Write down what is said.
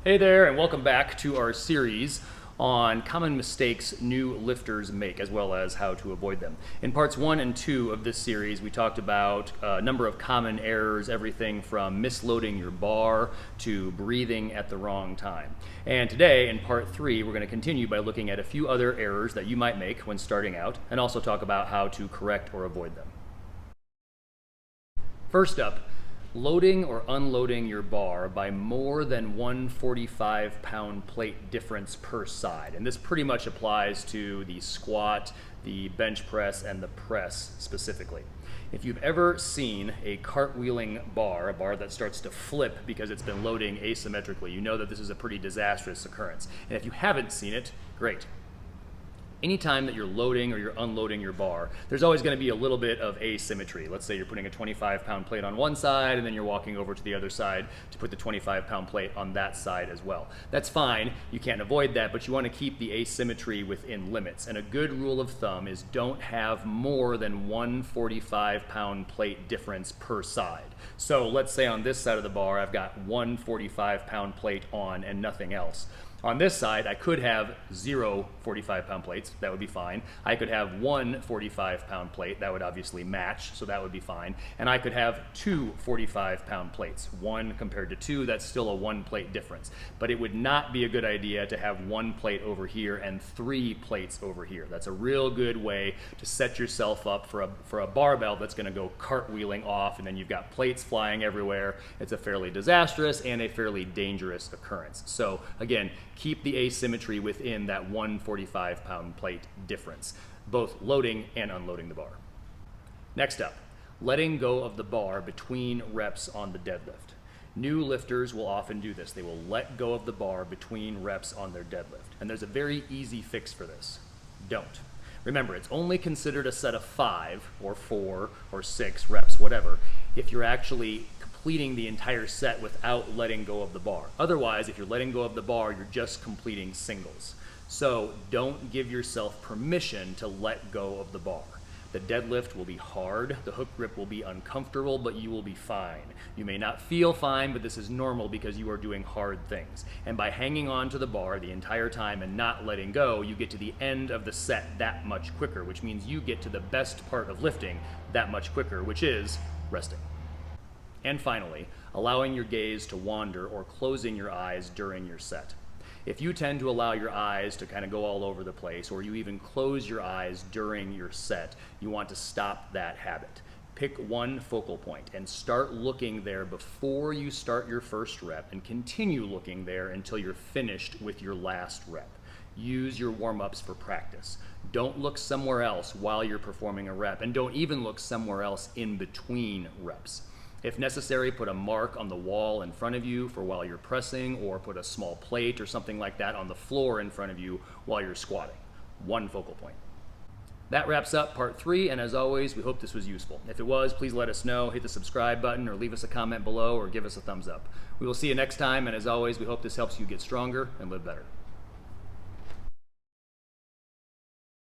Hey there, and welcome back to our series on common mistakes new lifters make, as well as how to avoid them. In parts 1 and 2 of this series, we talked about a number of common errors, everything from misloading your bar to breathing at the wrong time. And today, in part 3, we're going to continue by looking at a few other errors that you might make when starting out, and also talk about how to correct or avoid them. First up, loading or unloading your bar by more than 145-pound plate difference per side. And this pretty much applies to the squat, the bench press, and the press specifically. If you've ever seen a cartwheeling bar, a bar that starts to flip because it's been loading asymmetrically, you know that this is a pretty disastrous occurrence. And if you haven't seen it, great. Anytime that you're loading or you're unloading your bar, there's always going to be a little bit of asymmetry. Let's say you're putting a 25-pound plate on one side and then you're walking over to the other side to put the 25-pound plate on that side as well. That's fine. You can't avoid that, but you want to keep the asymmetry within limits. And a good rule of thumb is don't have more than 145-pound plate difference per side. So let's say on this side of the bar, I've got one 45-pound plate on and nothing else. On this side, I could have 0 45-pound plates, that would be fine. I could have one 45-pound plate, that would obviously match, so that would be fine. And I could have two 45-pound plates. One compared to two, that's still a 1 plate difference. But it would not be a good idea to have 1 plate over here and 3 plates over here. That's a real good way to set yourself up for a barbell that's gonna go cartwheeling off, and then you've got plates flying everywhere. It's a fairly disastrous and a fairly dangerous occurrence. So again, keep the asymmetry within that 145-pound plate difference, both loading and unloading the bar. Next up, letting go of the bar between reps on the deadlift. New lifters will often do this. They will let go of the bar between reps on their deadlift. And there's a very easy fix for this. Don't. Remember, it's only considered a set of 5 or 4 or 6 reps, whatever, if you're actually completing the entire set without letting go of the bar. Otherwise, if you're letting go of the bar, you're just completing singles. So don't give yourself permission to let go of the bar. The deadlift will be hard, the hook grip will be uncomfortable, but you will be fine. You may not feel fine, but this is normal because you are doing hard things. And by hanging on to the bar the entire time and not letting go, you get to the end of the set that much quicker, which means you get to the best part of lifting that much quicker, which is resting. And finally, allowing your gaze to wander or closing your eyes during your set. If you tend to allow your eyes to kind of go all over the place, or you even close your eyes during your set, you want to stop that habit. Pick one focal point and start looking there before you start your first rep, and continue looking there until you're finished with your last rep. Use your warm-ups for practice. Don't look somewhere else while you're performing a rep, and don't even look somewhere else in between reps. If necessary, put a mark on the wall in front of you for while you're pressing, or put a small plate or something like that on the floor in front of you while you're squatting. One focal point. That wraps up part 3, and as always, we hope this was useful. If it was, please let us know. Hit the subscribe button, or leave us a comment below, or give us a thumbs up. We will see you next time, and as always, we hope this helps you get stronger and live better.